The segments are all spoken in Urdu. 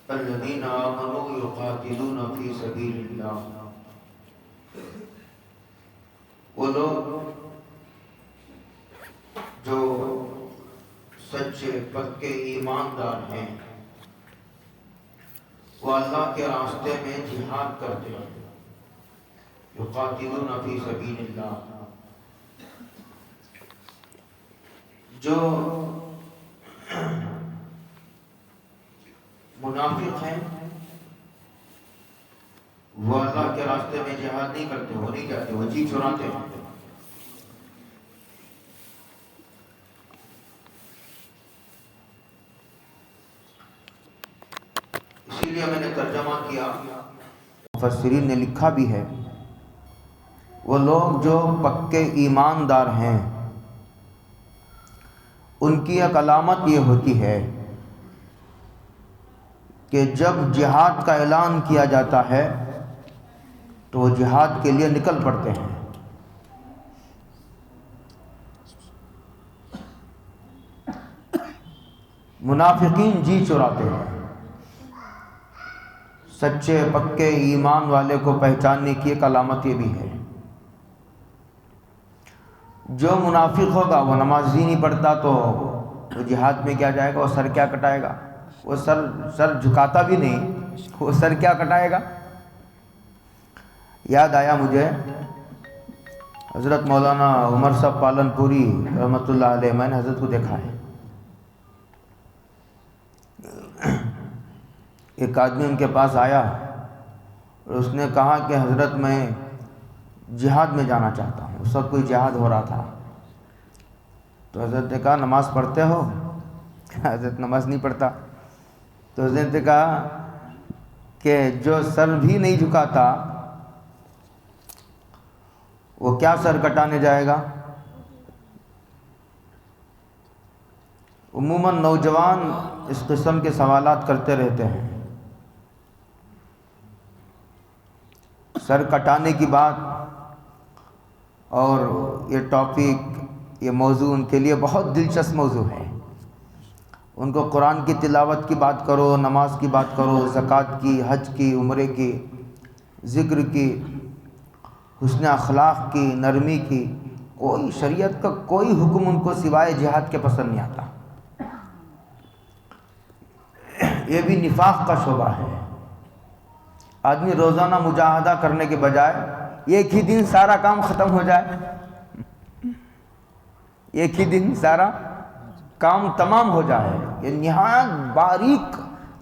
الذين آمنوا يقاتلون في سبيل الله، وہ لوگ جو سچے پکے ایماندار ہیں وہ اللہ کے راستے میں جہاد کرتے ہیں. یقاتلون فی سبیل اللہ. جو منافق ہیں وہ اللہ کے راستے میں جہاد نہیں کرتے، وہ نہیں جاتے، وہ جی چراتے ہیں. اسی لیے میں نے ترجمہ کیا، مفسرین نے لکھا بھی ہے، وہ لوگ جو پکے ایماندار ہیں ان کی ایک علامت یہ ہوتی ہے کہ جب جہاد کا اعلان کیا جاتا ہے تو وہ جہاد کے لیے نکل پڑتے ہیں. منافقین جی چراتے ہیں. سچے پکے ایمان والے کو پہچاننے کی ایک علامت یہ بھی ہے. جو منافق ہوگا وہ نماز ہی نہیں پڑھتا تو وہ جہاد میں کیا جائے گا؟ وہ سر کیا کٹائے گا؟ وہ سر جھکاتا بھی نہیں، وہ سر کیا کٹائے گا؟ یاد آیا مجھے حضرت مولانا عمر صاحب پالن پوری رحمۃ اللہ علیہ، میں نے حضرت کو دیکھا ہے. ایک آدمی ان کے پاس آیا اور اس نے کہا کہ حضرت میں جہاد میں جانا چاہتا ہوں. اس وقت کوئی جہاد ہو رہا تھا تو حضرت نے کہا نماز پڑھتے ہو؟ حضرت نماز نہیں پڑھتا. تو حضرت نے کہا کہ جو سر بھی نہیں جھکاتا وہ کیا سر کٹانے جائے گا؟ عموماً نوجوان اس قسم کے سوالات کرتے رہتے ہیں. سر کٹانے کی بات اور یہ ٹاپک، یہ موضوع ان کے لیے بہت دلچسپ موضوع ہے. ان کو قرآن کی تلاوت کی بات کرو، نماز کی بات کرو، زکوٰۃ کی، حج کی، عمرے کی، ذکر کی، حسن اخلاق کی، نرمی کی، کوئی شریعت کا کوئی حکم ان کو سوائے جہاد کے پسند نہیں آتا. یہ بھی نفاق کا شعبہ ہے. آدمی روزانہ مجاہدہ کرنے کے بجائے ایک ہی دن سارا کام ختم ہو جائے، ایک ہی دن سارا کام تمام ہو جائے، یہ نہایت باریک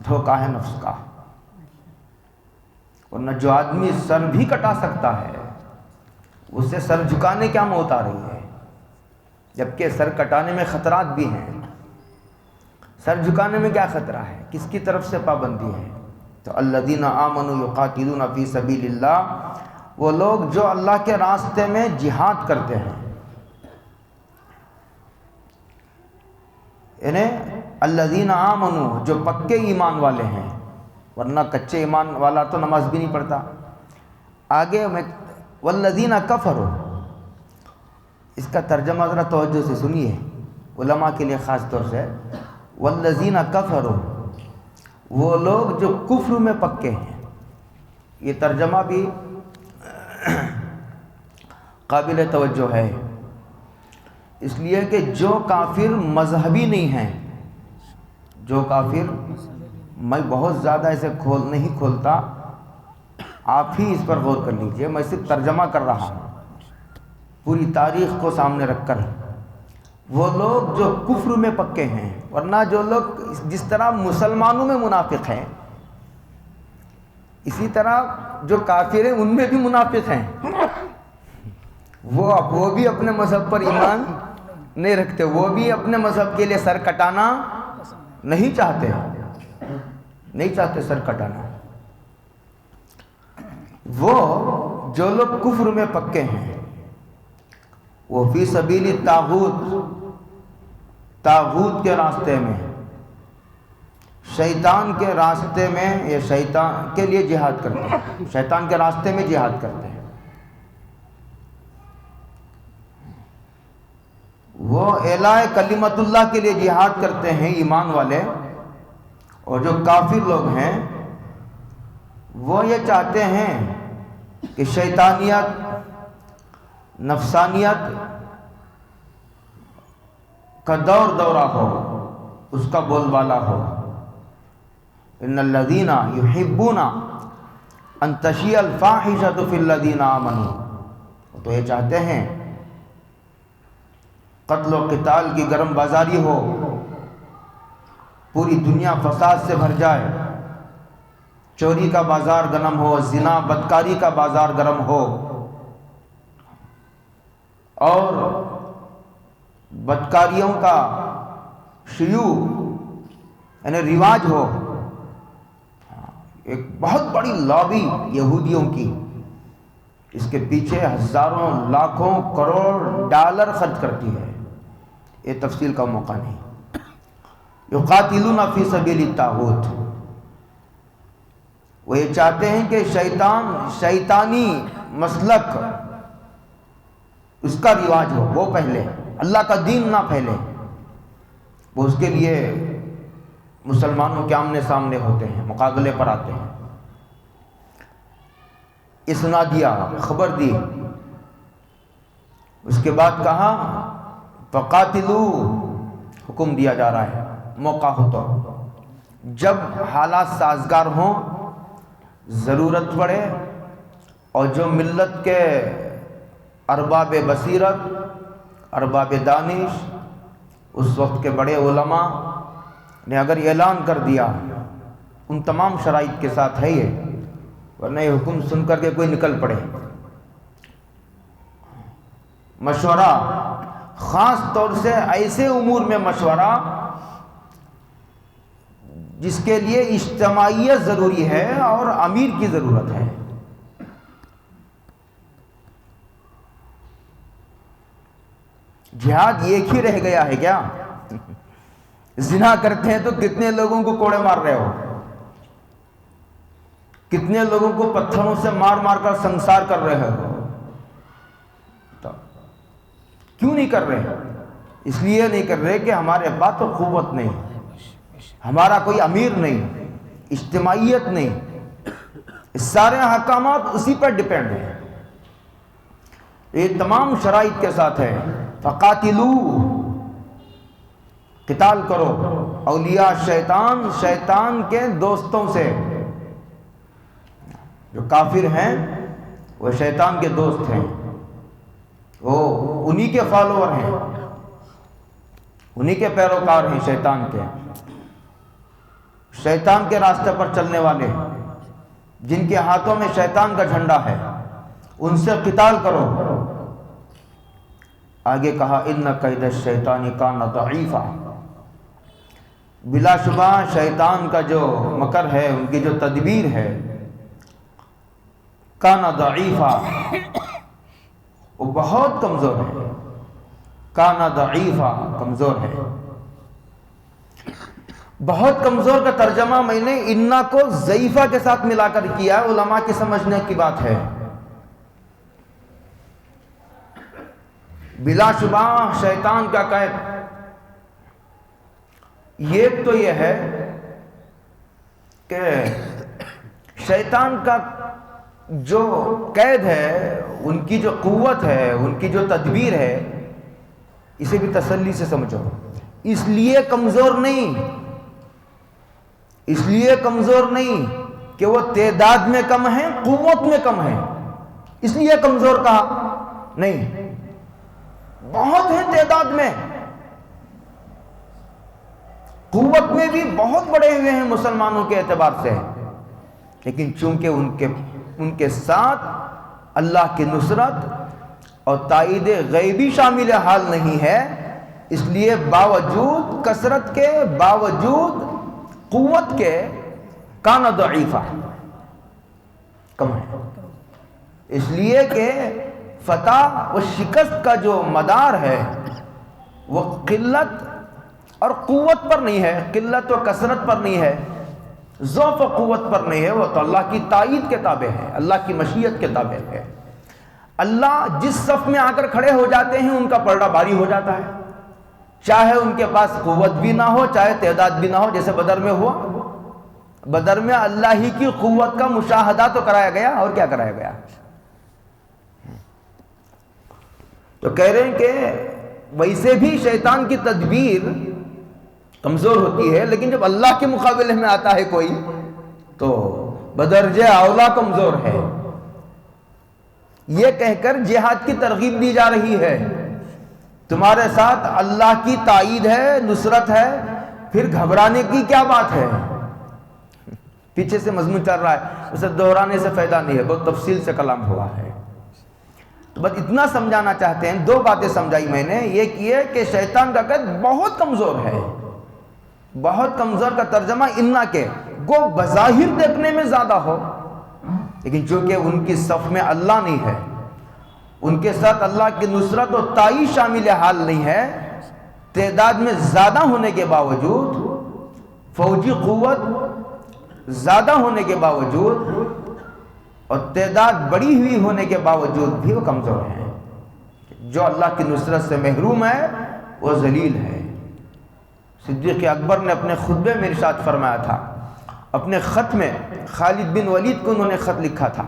دھوکہ ہے نفس کا. ورنہ جو آدمی سر بھی کٹا سکتا ہے اسے سر جھکانے کیا موت آ رہی ہے؟ جبکہ سر کٹانے میں خطرات بھی ہیں. سر جھکانے میں کیا خطرہ ہے؟ کس کی طرف سے پابندی ہے؟ تو الذین آمنوا یقاتلون فی سبیل اللہ، وہ لوگ جو اللہ کے راستے میں جہاد کرتے ہیں. یعنی الذین آمنوا، جو پکے ایمان والے ہیں، ورنہ کچے ایمان والا تو نماز بھی نہیں پڑھتا. آگے میں والذین کفروا، اس کا ترجمہ ذرا توجہ سے سنیے، علماء کے لیے خاص طور سے. والذین کفروا، وہ لوگ جو کفر میں پکے ہیں. یہ ترجمہ بھی قابل توجہ ہے، اس لیے کہ جو کافر مذہبی نہیں ہیں، جو کافر، میں بہت زیادہ اسے نہیں کھولتا، آپ ہی اس پر غور کر لیجئے، میں صرف ترجمہ کر رہا ہوں پوری تاریخ کو سامنے رکھ کر. وہ لوگ جو کفر میں پکے ہیں، ورنہ جو لوگ جس طرح مسلمانوں میں منافق ہیں اسی طرح جو کافر ہیں ان میں بھی منافق ہیں. وہ بھی اپنے مذہب پر ایمان نہیں رکھتے، وہ بھی اپنے مذہب کے لیے سر کٹانا نہیں چاہتے سر کٹانا. وہ جو لوگ کفر میں پکے ہیں وہ فی سبیل طاغوت کے راستے میں، شیطان کے راستے میں، یا شیطان کے لیے جہاد کرتے ہیں، شیطان کے راستے میں جہاد کرتے ہیں. وہ اعلاء کلمت اللہ کے لیے جہاد کرتے ہیں ایمان والے، اور جو کافر لوگ ہیں وہ یہ چاہتے ہیں کہ شیطانیت، نفسانیت کا دورہ ہو، اس کا بول بالا ہو۔ ان الذین یحبون ان تشیع الفاحشۃ فی الذین آمنوا، تو یہ چاہتے ہیں قتل و قتال کی گرم بازاری ہو، پوری دنیا فساد سے بھر جائے، چوری کا بازار گرم ہو، زنا بدکاری کا بازار گرم ہو، اور بدکاریوں کا شیوع یعنی رواج ہو۔ ایک بہت بڑی لابی یہودیوں کی، اس کے پیچھے ہزاروں لاکھوں کروڑ ڈالر خرچ کرتی ہے، یہ تفصیل کا موقع نہیں۔ یقاتلون فی سبیل الطاغوت، وہ یہ چاہتے ہیں کہ شیطانی مسلک اس کا رواج ہو، وہ پہلے، اللہ کا دین نہ پھیلے۔ وہ اس کے لیے مسلمانوں کے آمنے سامنے ہوتے ہیں، مقابلے پر آتے ہیں۔ اسنا دیا، خبر دی، اس کے بعد کہا فقاتلو، حکم دیا جا رہا ہے موقع ہو تو، جب حالات سازگار ہوں، ضرورت پڑے، اور جو ملت کے ارباب بصیرت، ارباب دانش، اس وقت کے بڑے علماء نے اگر اعلان کر دیا، ان تمام شرائط کے ساتھ ہے یہ، ورنہ یہ حکم سن کر کے کوئی نکل پڑے۔ مشورہ، خاص طور سے ایسے امور میں مشورہ جس کے لیے اجتماعیت ضروری ہے اور امیر کی ضرورت ہے۔ جہاد ایک ہی رہ گیا ہے کیا؟ زنا کرتے ہیں تو کتنے لوگوں کو کوڑے مار رہے ہو، کتنے لوگوں کو پتھروں سے مار مار کر سنسار کر رہے ہو، کیوں نہیں کر رہے؟ اس لیے نہیں کر رہے کہ ہمارے پاس تو قوت نہیں، ہمارا کوئی امیر نہیں، اجتماعیت نہیں، سارے احکامات اسی پر ڈیپینڈ ہیں۔ یہ تمام شرائط کے ساتھ ہے۔ فقاتلو، قتال کرو، اولیاء شیطان، شیطان کے دوستوں سے۔ جو کافر ہیں وہ شیطان کے دوست ہیں، وہ انہی کے فالوور ہیں، انہی کے پیروکار ہیں، شیطان کے راستے پر چلنے والے، جن کے ہاتھوں میں شیطان کا جھنڈا ہے، ان سے قتال کرو۔ آگے کہا ان کید الشیطان کان ضعیفا، بلا شبہ شیطان کا جو مکر ہے، ان کی جو تدبیر ہے، کان ضعیفا، وہ بہت کمزور ہے، کان ضعیفا، کمزور ہے۔ بہت کمزور کا ترجمہ میں نے انا کو ضعیفہ کے ساتھ ملا کر کیا، علماء کی سمجھنے کی بات ہے۔ بلا شبہ شیطان کا قید یہ تو یہ ہے کہ شیطان کا جو قید ہے، ان کی جو قوت ہے، ان کی جو تدبیر ہے، اسے بھی تسلی سے سمجھو۔ اس لیے کمزور نہیں، اس لیے کمزور نہیں کہ وہ تعداد میں کم ہیں، قوت میں کم ہیں، اس لیے کمزور کہا نہیں، بہت ہیں تعداد میں، قوت میں بھی بہت بڑے ہوئے ہیں مسلمانوں کے اعتبار سے، لیکن چونکہ ان کے ساتھ اللہ کی نصرت اور تائید غیبی شامل حال نہیں ہے، اس لیے باوجود کثرت کے، باوجود قوت کے، کان ضعیفہ، کم ہے۔ اس لیے کہ فتح و شکست کا جو مدار ہے وہ قلت اور قوت پر نہیں ہے، قلت و کثرت پر نہیں ہے، ضعف و قوت پر نہیں ہے، وہ تو اللہ کی تائید کے تابع ہے، اللہ کی مشیت کے تابع ہے۔ اللہ جس صف میں آ کر کھڑے ہو جاتے ہیں ان کا پلڑا بھاری ہو جاتا ہے، چاہے ان کے پاس قوت بھی نہ ہو، چاہے تعداد بھی نہ ہو، جیسے بدر میں ہوا، بدر میں اللہ ہی کی قوت کا مشاہدہ تو کرایا گیا، اور کیا کرایا گیا؟ تو کہہ رہے ہیں کہ ویسے بھی شیطان کی تدبیر کمزور ہوتی ہے، لیکن جب اللہ کے مقابلے میں آتا ہے کوئی تو بدرجہ اولا کمزور ہے۔ یہ کہہ کر جہاد کی ترغیب دی جا رہی ہے، تمہارے ساتھ اللہ کی تائید ہے، نصرت ہے، پھر گھبرانے کی کیا بات ہے؟ پیچھے سے مضمون چل رہا ہے، اسے دہرانے سے فائدہ نہیں ہے، بہت تفصیل سے کلام ہوا ہے۔ تو بس اتنا سمجھانا چاہتے ہیں، دو باتیں سمجھائی میں نے۔ ایک یہ کہ شیطان کا قید بہت کمزور ہے، بہت کمزور کا ترجمہ انا کے گو بظاہر دیکھنے میں زیادہ ہو، لیکن چونکہ ان کی صف میں اللہ نہیں ہے، ان کے ساتھ اللہ کی نصرت و تائید شامل حال نہیں ہے، تعداد میں زیادہ ہونے کے باوجود، فوجی قوت زیادہ ہونے کے باوجود اور تعداد بڑی ہوئی ہونے کے باوجود بھی وہ کمزور ہیں۔ جو اللہ کی نصرت سے محروم ہے وہ ذلیل ہے۔ صدیق اکبر نے اپنے خطبے میں ارشاد فرمایا تھا، اپنے خط میں خالد بن ولید کو انہوں نے خط لکھا تھا،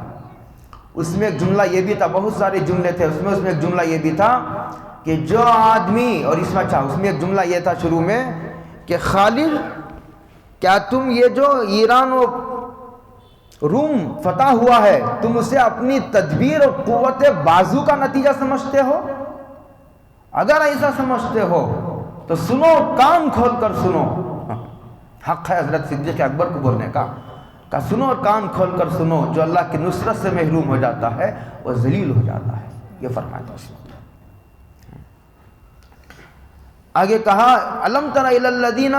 اس میں ایک جملہ یہ بھی تھا، بہت سارے جملے تھے، اس میں ایک جملہ یہ بھی تھا کہ جو آدمی، اور اس میں ایک جملہ یہ تھا شروع میں کہ خالد، کیا تم یہ جو ایران و روم فتح ہوا ہے، تم اسے اپنی تدبیر اور قوت بازو کا نتیجہ سمجھتے ہو؟ اگر ایسا سمجھتے ہو تو سنو، کان کھول کر سنو۔ حق ہے حضرت صدیق اکبر کو بولنے کا، کہ سنو اور کان کھول کر سنو، جو اللہ کی نصرت سے محروم ہو جاتا ہے وہ ذلیل ہو جاتا ہے، یہ فرمایا تھا۔ آگے کہا الم تر الی الذین،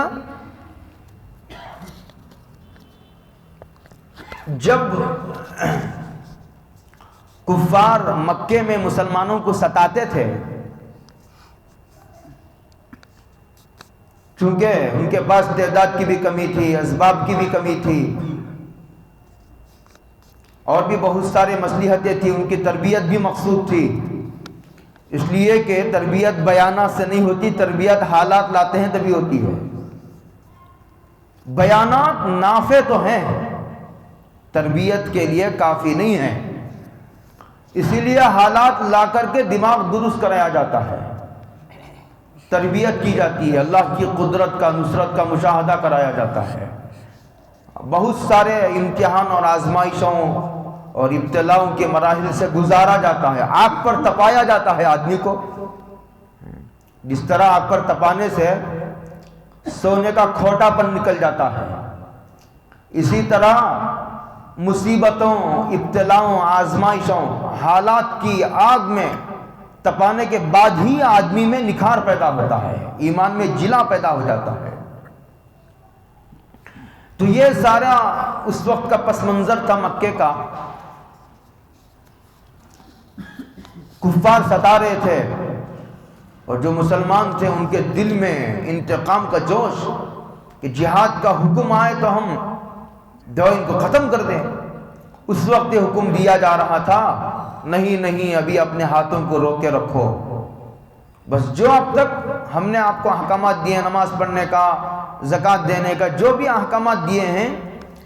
جب کفار مکے میں مسلمانوں کو ستاتے تھے، چونکہ ان کے پاس تعداد کی بھی کمی تھی، اسباب کی بھی کمی تھی، اور بھی بہت سارے مصلحتیں تھیں، ان کی تربیت بھی مقصود تھی، اس لیے کہ تربیت بیانات سے نہیں ہوتی، تربیت حالات لاتے ہیں تبھی ہوتی ہے۔ بیانات نافع تو ہیں، تربیت کے لیے کافی نہیں ہیں، اسی لیے حالات لا کر کے دماغ درست کرایا جاتا ہے، تربیت کی جاتی ہے، اللہ کی قدرت کا، نصرت کا مشاہدہ کرایا جاتا ہے، بہت سارے امتحان اور آزمائشوں اور ابتلاؤں کے مراحل سے گزارا جاتا ہے، آگ پر تپایا جاتا ہے آدمی کو، جس طرح آگ پر تپانے سے سونے کا کھوٹا پن نکل جاتا ہے، اسی طرح مصیبتوں، ابتلاؤں، آزمائشوں، حالات کی آگ میں تپانے کے بعد ہی آدمی میں نکھار پیدا ہوتا ہے، ایمان میں جلا پیدا ہو جاتا ہے۔ تو یہ سارا اس وقت کا پس منظر تھا مکے کا، کفار ستا رہے تھے، اور جو مسلمان تھے ان کے دل میں انتقام کا جوش کہ جہاد کا حکم آئے تو ہم ان کو ختم کر دیں۔ اس وقت یہ حکم دیا جا رہا تھا، نہیں نہیں، ابھی اپنے ہاتھوں کو روک کے رکھو، بس جو اب تک ہم نے آپ کو احکامات دیے، نماز پڑھنے کا، زکوٰۃ دینے کا، جو بھی احکامات دیے ہیں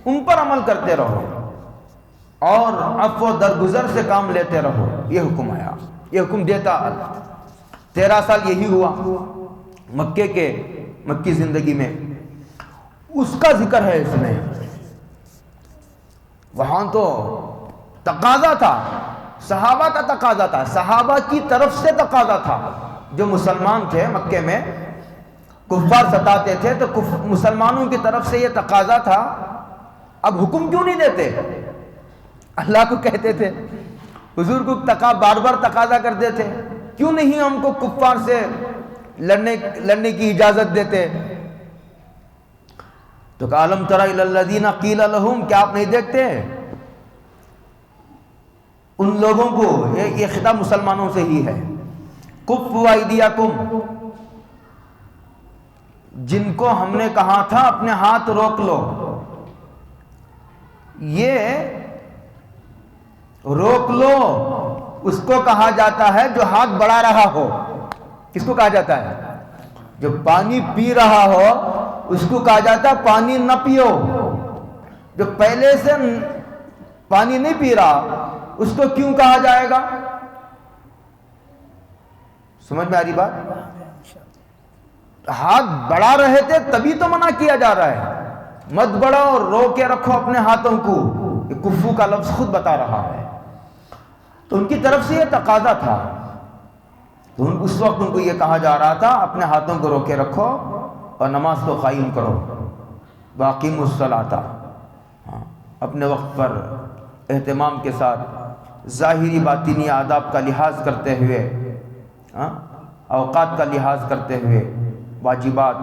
ان پر عمل کرتے رہو، اور عفو و درگزر سے کام لیتے رہو۔ یہ حکم آیا، یہ حکم دیتا 13 سال یہی ہوا مکی زندگی میں، اس کا ذکر ہے اس میں۔ وہاں تو تقاضا تھا، صحابہ کا تقاضا تھا، صحابہ کی طرف سے تقاضا تھا، جو مسلمان تھے مکے میں، کفار ستاتے تھے تو مسلمانوں کی طرف سے یہ تقاضا تھا، اب حکم کیوں نہیں دیتے؟ اللہ کو کہتے تھے، حضور کو بار بار تقاضا کرتے تھے، کیوں نہیں ہم کو کفار سے لڑنے کی اجازت دیتے؟ تو کہ الم تر الی الذین قیل لہم، کیا آپ نہیں دیکھتے ان لوگوں کو، یہ خطاب مسلمانوں سے ہی ہے، کفوا ایدیکم، جن کو ہم نے کہا تھا اپنے ہاتھ روک لو، یہ روک لو اس کو کہا جاتا ہے جو ہاتھ بڑھا رہا ہو۔ کس کو کہا جاتا ہے؟ جو پانی پی رہا ہو اس کو کہا جاتا ہے پانی نہ پیو، جو پہلے سے پانی نہیں پی رہا اس کو کیوں کہا جائے گا؟ سمجھ میں آ رہی بات؟ ہاتھ بڑھا رہے تھے تبھی تو منع کیا جا رہا ہے، مت بڑھاؤ اور رو کے رکھو اپنے ہاتھوں کو، یہ کفو کا لفظ خود بتا رہا ہے۔ تو ان کی طرف سے یہ تقاضا تھا، تو اس وقت ان کو یہ کہا جا رہا تھا اپنے ہاتھوں کو رو کے رکھو اور نماز کو قائم کرو، واقیموا الصلاۃ، اپنے وقت پر اہتمام کے ساتھ ظاہری باطنی آداب کا لحاظ کرتے ہوئے، اوقات کا لحاظ کرتے ہوئے، واجبات،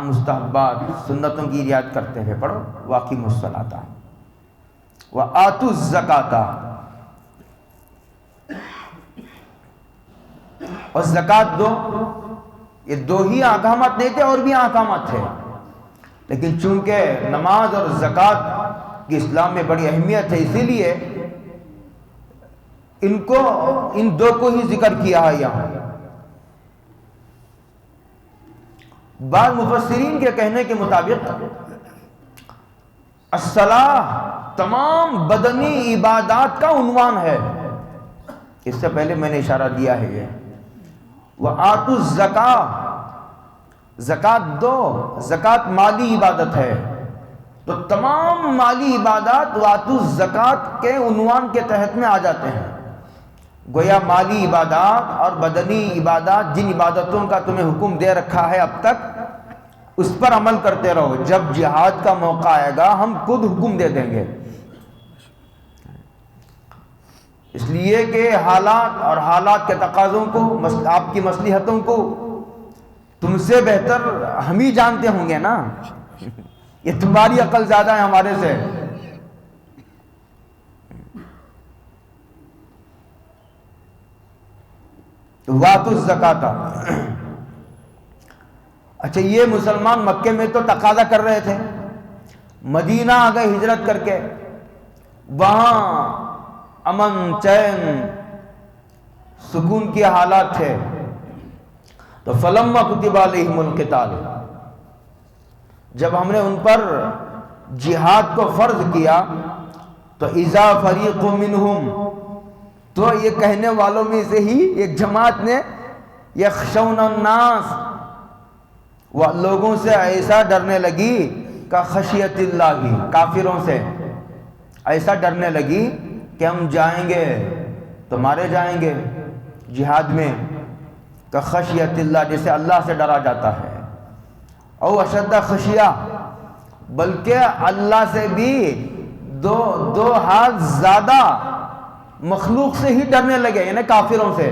مستحبات، سنتوں کی رعایت کرتے ہوئے پڑھو، واقیموا الصلاۃ وآتوا الزکاۃ، اور زکوٰۃ دو۔ یہ دو ہی احکامات نہیں تھے، اور بھی احکامات تھے، لیکن چونکہ نماز اور زکوٰۃ کی اسلام میں بڑی اہمیت ہے، اسی لیے ان دو کو ہی ذکر کیا ہے یہاں۔ بعض مفسرین کے کہنے کے مطابق الصلاۃ تمام بدنی عبادات کا عنوان ہے، اس سے پہلے میں نے اشارہ دیا ہے یہ۔ وآتوا الزکاۃ، زکوٰۃ دو، زکوٰۃ مالی عبادت ہے، تو تمام مالی عبادات وآتوا الزکاۃ کے عنوان کے تحت میں آ جاتے ہیں۔ گویا مالی عبادات اور بدنی عبادات، جن عبادتوں کا تمہیں حکم دے رکھا ہے اب تک، اس پر عمل کرتے رہو، جب جہاد کا موقع آئے گا ہم خود حکم دے دیں گے۔ اس لیے کہ حالات اور حالات کے تقاضوں کو، آپ کی مصلحتوں کو تم سے بہتر ہم ہی جانتے ہوں گے نا، یہ تمہاری عقل زیادہ ہے ہمارے سے۔ وآتوا الزکاۃ، اچھا یہ مسلمان مکے میں تو تقاضا کر رہے تھے، مدینہ آ گئے ہجرت کر کے، وہاں امن، چین، سکون کے حالات تھے، تو فلما کتب علیہم القتال، جب ہم نے ان پر جہاد کو فرض کیا، تو اذا فریق منہم، تو یہ کہنے والوں میں سے ہی ایک جماعت نے، یخشون الناس، وہ لوگوں سے ایسا ڈرنے لگی کہ خشیت اللہ، کافروں سے ایسا ڈرنے لگی کہ ہم جائیں گے تو مارے جائیں گے جہاد میں، کہ خشیت اللہ، جیسے اللہ سے ڈرا جاتا ہے، او اشد خشیہ، بلکہ اللہ سے بھی دو ہاتھ زیادہ مخلوق سے ہی ڈرنے لگے، یعنی کافروں سے۔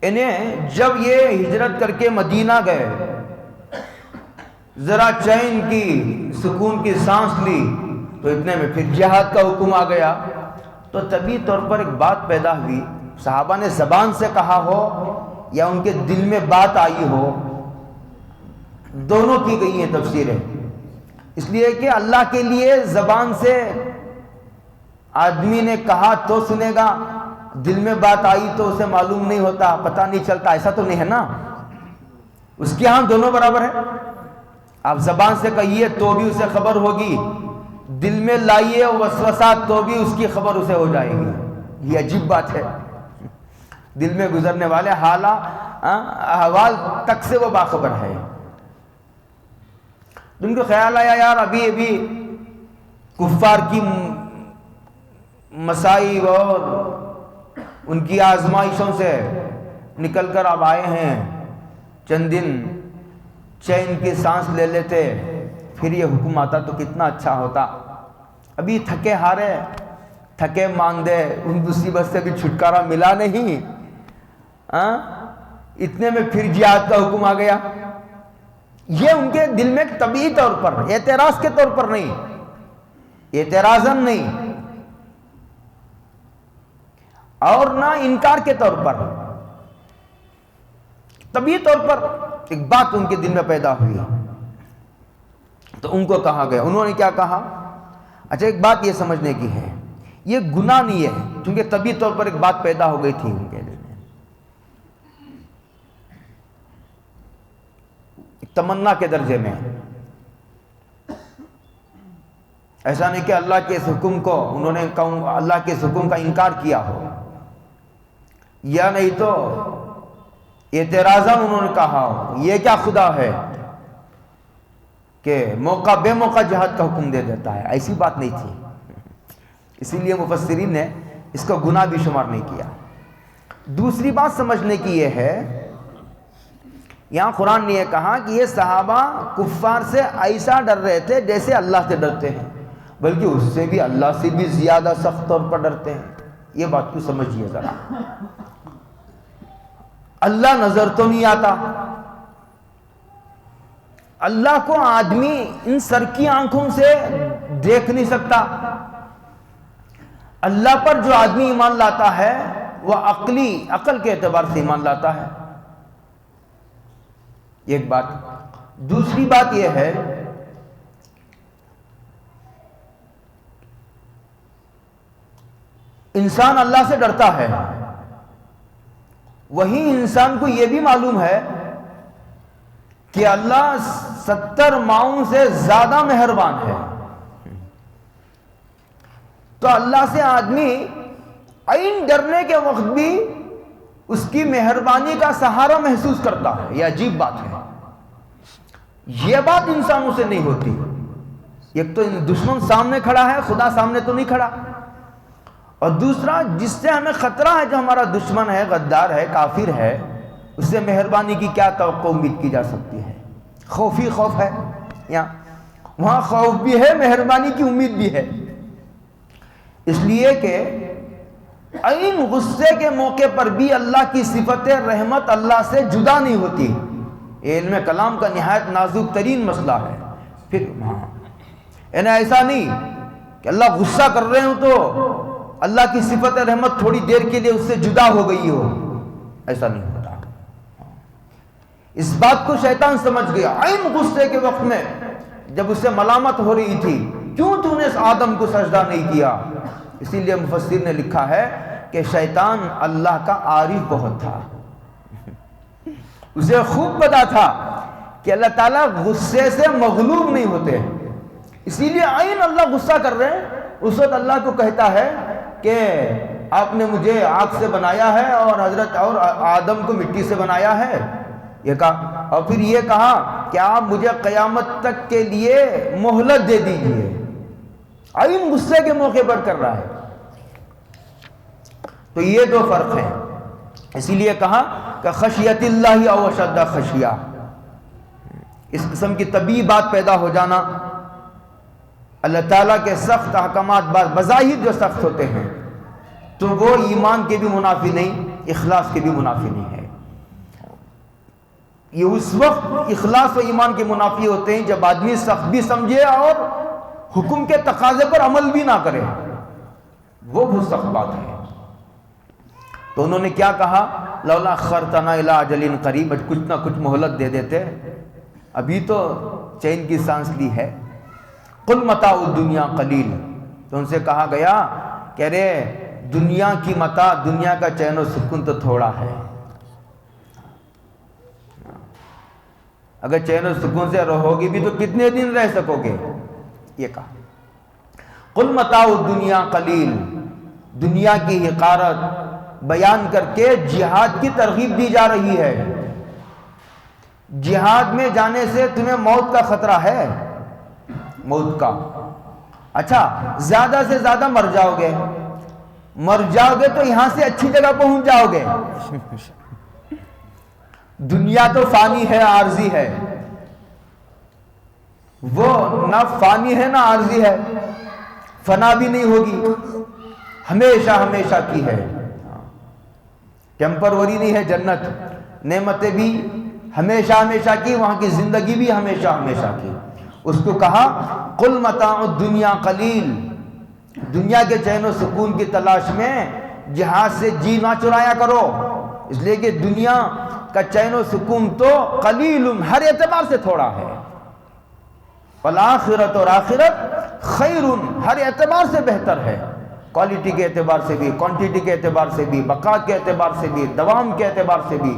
انہیں جب یہ ہجرت کر کے مدینہ گئے، ذرا چین کی، سکون کی سانس لی، تو اتنے میں پھر جہاد کا حکم آ گیا۔ تو طبعی طور پر ایک بات پیدا ہوئی، صحابہ نے زبان سے کہا ہو یا ان کے دل میں بات آئی ہو، دونوں کی گئی ہیں تفسیریں، اس لیے کہ اللہ کے لیے زبان سے آدمی نے کہا تو سنے گا، دل میں بات آئی تو اسے معلوم نہیں ہوتا، پتہ نہیں چلتا، ایسا تو نہیں ہے نا۔ اس کے ہاں دونوں برابر ہے، آپ زبان سے کہیے تو بھی اسے خبر ہوگی، دل میں لائیے وسوسات تو بھی اس کی خبر اسے ہو جائے گی۔ یہ عجیب بات ہے، دل میں گزرنے والے احوال تک سے وہ باخبر ہے۔ ان کو خیال آیا یار ابھی کفار کی مصائب اور ان کی آزمائشوں سے نکل کر اب آئے ہیں، چند دن چین کی سانس لے لیتے، پھر یہ حکم آتا تو کتنا اچھا ہوتا۔ ابھی تھکے ہارے، تھکے ماندے، ان مصیبت سے بھی چھٹکارا ملا نہیں، اتنے میں پھر جہاد کا حکم آ گیا۔ یہ ان کے دل میں طبیعی طور پر، اعتراض کے طور پر نہیں، اعتراضاً نہیں اور نہ انکار کے طور پر، طبیعی طور پر ایک بات ان کے دل میں پیدا ہوئی، تو ان کو کہا گیا۔ انہوں نے کیا کہا؟ اچھا ایک بات یہ سمجھنے کی ہے، یہ گناہ نہیں ہے، کیونکہ طبیعی طور پر ایک بات پیدا ہو گئی تھی ان کے دل میں، تمنا کے درجے میں. ایسا نہیں کہ اللہ کے اس حکم کو انہوں نے اللہ کے اس حکم کا انکار کیا ہو، یا نہیں تو اعتراضاً انہوں نے کہا ہو یہ کیا خدا ہے کہ موقع بے موقع جہاد کا حکم دے دیتا ہے. ایسی بات نہیں تھی. اسی لیے مفسرین نے اس کو گناہ بھی شمار نہیں کیا. دوسری بات سمجھنے کی یہ ہے، یہاں قرآن نے یہ کہا کہ یہ صحابہ کفار سے ایسا ڈر رہے تھے جیسے اللہ سے ڈرتے ہیں، بلکہ اس سے بھی اللہ سے بھی زیادہ سخت طور پر ڈرتے ہیں. یہ بات کو سمجھیے ذرا. اللہ نظر تو نہیں آتا، اللہ کو آدمی ان سر کی آنکھوں سے دیکھ نہیں سکتا. اللہ پر جو آدمی ایمان لاتا ہے وہ عقل کے اعتبار سے ایمان لاتا ہے. ایک بات. دوسری بات یہ ہے انسان اللہ سے ڈرتا ہے، وہی انسان کو یہ بھی معلوم ہے کہ اللہ 70 ماؤں سے زیادہ مہربان ہے. تو اللہ سے آدمی عین ڈرنے کے وقت بھی اس کی مہربانی کا سہارا محسوس کرتا ہے. یہ عجیب بات ہے. یہ بات انسانوں سے نہیں ہوتی. ایک تو دشمن سامنے کھڑا ہے، خدا سامنے تو نہیں کھڑا. اور دوسرا جس سے ہمیں خطرہ ہے، جو ہمارا دشمن ہے، غدار ہے، کافر ہے، اس سے مہربانی کی کیا توقع امید کی جا سکتی ہے؟ خوف ہی خوف ہے. وہاں خوف بھی ہے، مہربانی کی امید بھی ہے. اس لیے کہ عین غصے کے موقع پر بھی اللہ کی صفت رحمت اللہ سے جدا نہیں ہوتی. علم کلام کا نہایت نازک ترین مسئلہ ہے. پھر یعنی ایسا نہیں کہ اللہ غصہ کر رہے ہوں تو اللہ کی صفت رحمت تھوڑی دیر کے لیے اس سے جدا ہو گئی ہو، ایسا نہیں ہوتا. اس بات کو شیطان سمجھ گیا عین غصے کے وقت میں، جب اس سے ملامت ہو رہی تھی کیوں تو نے اس آدم کو سجدہ نہیں کیا. اسی لیے مفسر نے لکھا ہے کہ شیطان اللہ کا عارف بہت تھا. اسے خوب پتا تھا کہ اللہ تعالیٰ غصے سے مغلوب نہیں ہوتے. اسی لیے عین اللہ غصہ کر رہے ہیں، اس وقت اللہ کو کہتا ہے کہ آپ نے مجھے آگ سے بنایا ہے اور حضرت اور آدم کو مٹی سے بنایا ہے. یہ کہا، اور پھر یہ کہا کہ آپ مجھے قیامت تک کے لیے مہلت دے دیجئے. عین غصے کے موقع پر کر رہا ہے. تو یہ دو فرق ہیں. اسی لیے کہا کہ خشیت اللہ او اشد خشیہ. اس قسم کی طبیعی بات پیدا ہو جانا، اللہ تعالیٰ کے سخت احکامات بظاہر جو سخت ہوتے ہیں تو وہ ایمان کے بھی منافی نہیں، اخلاص کے بھی منافی نہیں ہے. یہ اس وقت اخلاص و ایمان کے منافی ہوتے ہیں جب آدمی سخت بھی سمجھے اور حکم کے تقاضے پر عمل بھی نہ کرے. وہ بہت سخت بات ہے. تو انہوں نے کیا کہا؟ لولا اخرتنا الی اجل قریب، کچھ نہ کچھ مہلت دے دیتے، ابھی تو چین کی سانس لی ہے. قل متاع الدنیا قلیل. تو ان سے کہا گیا کہ ارے دنیا کی متاع، دنیا کا چین و سکون تو تھوڑا ہے. اگر چین و سکون سے رہو گی بھی تو کتنے دن رہ سکو گے؟ یہ کہا. قل متاع الدنیا قلیل. دنیا کی حقارت بیان کر کے جہاد کی ترغیب دی جا رہی ہے. جہاد میں جانے سے تمہیں موت کا خطرہ ہے، موت کا. اچھا زیادہ سے زیادہ مر جاؤ گے، مر جاؤ گے تو یہاں سے اچھی جگہ پہنچ جاؤ گے. دنیا تو فانی ہے، عارضی ہے. وہ نہ فانی ہے نہ عارضی ہے، فنا بھی نہیں ہوگی، ہمیشہ ہمیشہ کی ہے. ٹیمپروری نہیں ہے جنت. نعمتیں بھی ہمیشہ ہمیشہ کی، وہاں کی زندگی بھی ہمیشہ ہمیشہ کی. اس کو کہا قل متاع الدنیا قلیل. دنیا کے چین و سکون کی تلاش میں جہاد سے جی نہ چرایا کرو، اس لیے کہ دنیا کا چین و سکون تو قلیل، ہر اعتبار سے تھوڑا ہے. والآخرت، اور آخرت خیر، ہر اعتبار سے بہتر ہے. کوالٹی کے اعتبار سے بھی، کوانٹیٹی کے اعتبار سے بھی، بقا کے اعتبار سے بھی، دوام کے اعتبار سے بھی.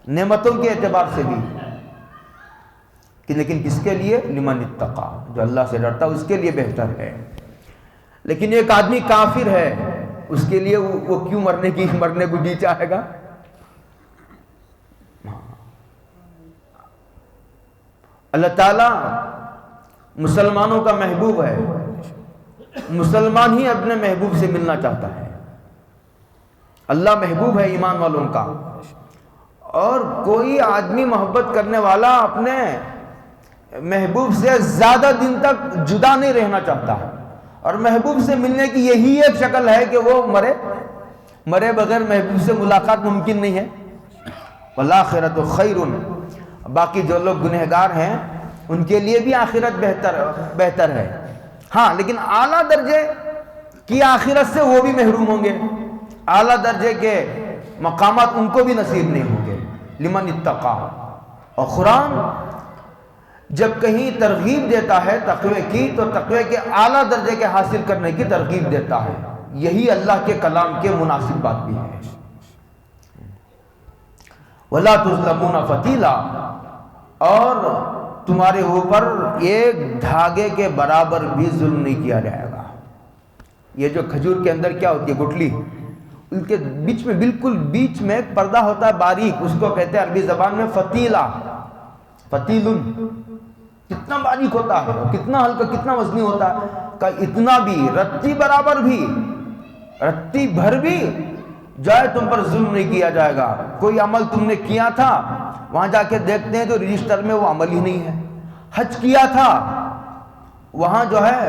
نعمتوں کے اعتبار سے بھی، لیکن کس کے لیے؟ لمن اتقا، جو اللہ سے ڈرتا اس کے لیے بہتر ہے۔ لیکن ایک آدمی کافر ہے، اس کے لیے وہ کیوں مرنے کو جی چاہے گا؟ اللہ تعالیٰ مسلمانوں کا محبوب ہے، مسلمان ہی اپنے محبوب سے ملنا چاہتا ہے۔ اللہ محبوب ہے ایمان والوں کا، اور کوئی آدمی محبت کرنے والا اپنے محبوب سے زیادہ دن تک جدا نہیں رہنا چاہتا، اور محبوب سے ملنے کی یہی ایک شکل ہے کہ وہ مرے بغیر محبوب سے ملاقات ممکن نہیں ہے۔ والآخرۃ خیر، باقی جو لوگ گنہگار ہیں ان کے لیے بھی آخرت بہتر ہے، ہاں لیکن اعلیٰ درجے کی آخرت سے وہ بھی محروم ہوں گے، اعلیٰ درجے کے مقامات ان کو بھی نصیب نہیں ہوں گے۔ لمن اتقا۔ اور قرآن جب کہیں ترغیب دیتا ہے تقوی کی، تو تقوی کے اعلیٰ درجے کے حاصل کرنے کی ترغیب دیتا ہے، یہی اللہ کے کلام کے مناسب بات بھی ہے۔ وَلَا تُظْلَمُونَ فَتِيلًا، اور تمہارے اوپر ایک دھاگے کے برابر بھی ظلم نہیں کیا جائے گا۔ یہ جو کھجور کے اندر کیا ہوتی ہے؟ گٹلی، ان کے بیچ میں بالکل بیچ میں ایک پردہ ہوتا ہے باریک، اس کو کہتے ہیں عربی زبان میں فتیلہ، فتیلن۔ کتنا باریک ہوتا ہے، کتنا ہلکا، کتنا وزنی ہوتا ہے، کہ اتنا بھی رتی برابر بھی، رتی بھر بھی جائے تم پر ظلم نہیں کیا جائے گا۔ کوئی عمل تم نے کیا تھا، وہاں جا کے دیکھتے ہیں تو رجسٹر میں وہ عمل ہی نہیں ہے۔ حج کیا تھا، وہاں جو ہے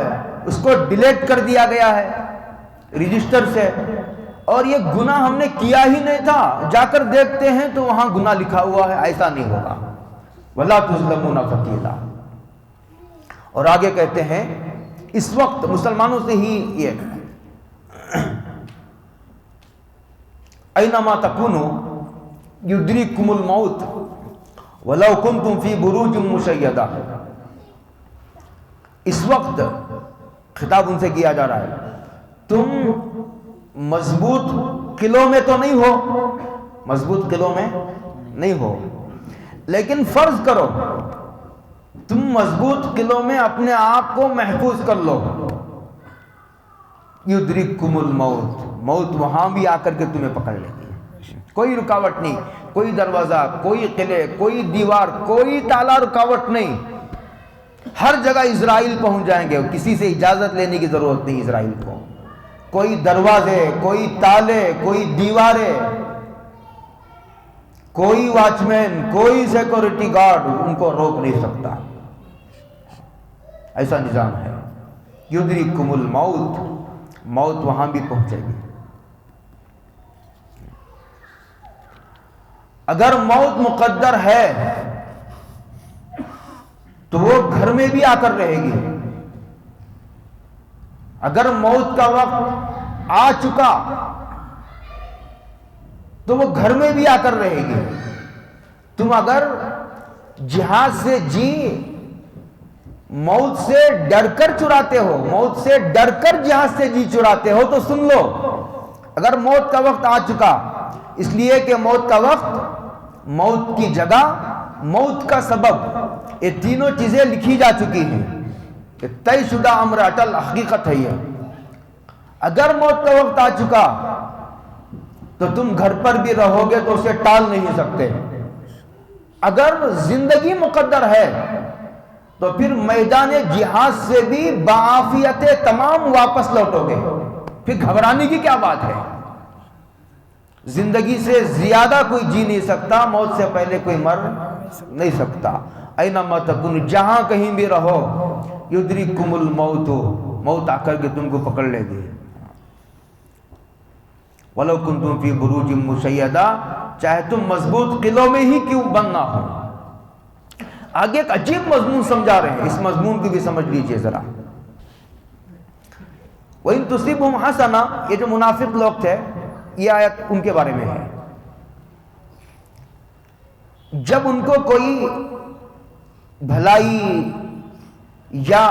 اس کو ڈیلیٹ کر دیا گیا ہے رجسٹر سے، اور یہ گناہ ہم نے کیا ہی نہیں تھا، جا کر دیکھتے ہیں تو وہاں گناہ لکھا ہوا ہے۔ ایسا نہیں ہوگا۔ وَلَا تُظْلَمُونَ فَتِيلًا۔ اور آگے کہتے ہیں اس وقت مسلمانوں سے ہی یہ اَيْنَمَا تَكُونُوا يُدْرِكْكُمُ الْمَوْتُ وَلَوْ كُنْتُمْ فِي بُرُوجٍ مُشَيَّدَةٍ۔ اس وقت خطاب ان سے کیا جا رہا ہے، تم مضبوط قلعوں میں تو نہیں ہو، مضبوط قلعوں میں نہیں ہو، لیکن فرض کرو تم مضبوط قلعوں میں اپنے آپ کو محفوظ کر لو، یدرککم الموت، موت وہاں بھی آ کر کے تمہیں پکڑ لے گی، کوئی رکاوٹ نہیں، کوئی دروازہ، کوئی قلعے، کوئی دیوار، کوئی تالا رکاوٹ نہیں، ہر جگہ اسرائیل پہنچ جائیں گے، کسی سے اجازت لینے کی ضرورت نہیں اسرائیل کو، کوئی دروازے، کوئی تالے، کوئی دیواریں، کوئی واچ مین، کوئی سیکورٹی گارڈ ان کو روک نہیں سکتا۔ ایسا نظام ہے۔ یدرککم الموت، موت وہاں بھی پہنچے گی۔ اگر موت مقدر ہے تو وہ گھر میں بھی آ کر رہے گی، اگر موت کا وقت آ چکا تو وہ گھر میں بھی آ کر رہے گی۔ تم اگر جہاد سے جی موت سے ڈر کر چراتے ہو، موت سے ڈر کر جہاد سے جی چراتے ہو تو سن لو، اگر موت کا وقت آ چکا، اس لیے کہ موت کا وقت، موت کی جگہ، موت کا سبب، یہ تینوں چیزیں لکھی جا چکی ہیں، کہ طے شدہ امر اٹل حقیقت ہے یہ۔ اگر موت کا وقت آ چکا تو تم گھر پر بھی رہو گے تو اسے ٹال نہیں سکتے۔ اگر زندگی مقدر ہے تو پھر میدان جہاد سے بھی بعافیت تمام واپس لوٹو گے، پھر گھبرانے کی کیا بات ہے؟ زندگی سے زیادہ کوئی جی نہیں سکتا، موت سے پہلے کوئی مر نہیں سکتا۔ اینما تکون، جہاں کہیں بھی رہو، یدرککم الموت، موت آ کر کے تم کو پکڑ لے گی۔ وَلَوْ كُنْتُمْ فِي بُرُوجٍ مُشَيَّدَةٍ، چاہے تم مضبوط قلعوں میں ہی کیوں بننا ہو۔ آگے ایک عجیب مضمون سمجھا رہے ہیں، اس مضمون کو بھی سمجھ لیجئے ذرا۔ وَإِن تُصِبْهُمْ حَسَنَةٌ، یہ جو منافق لوگ تھے، یہ آیت ان کے بارے میں ہے۔ جب ان کو کوئی بھلائی یا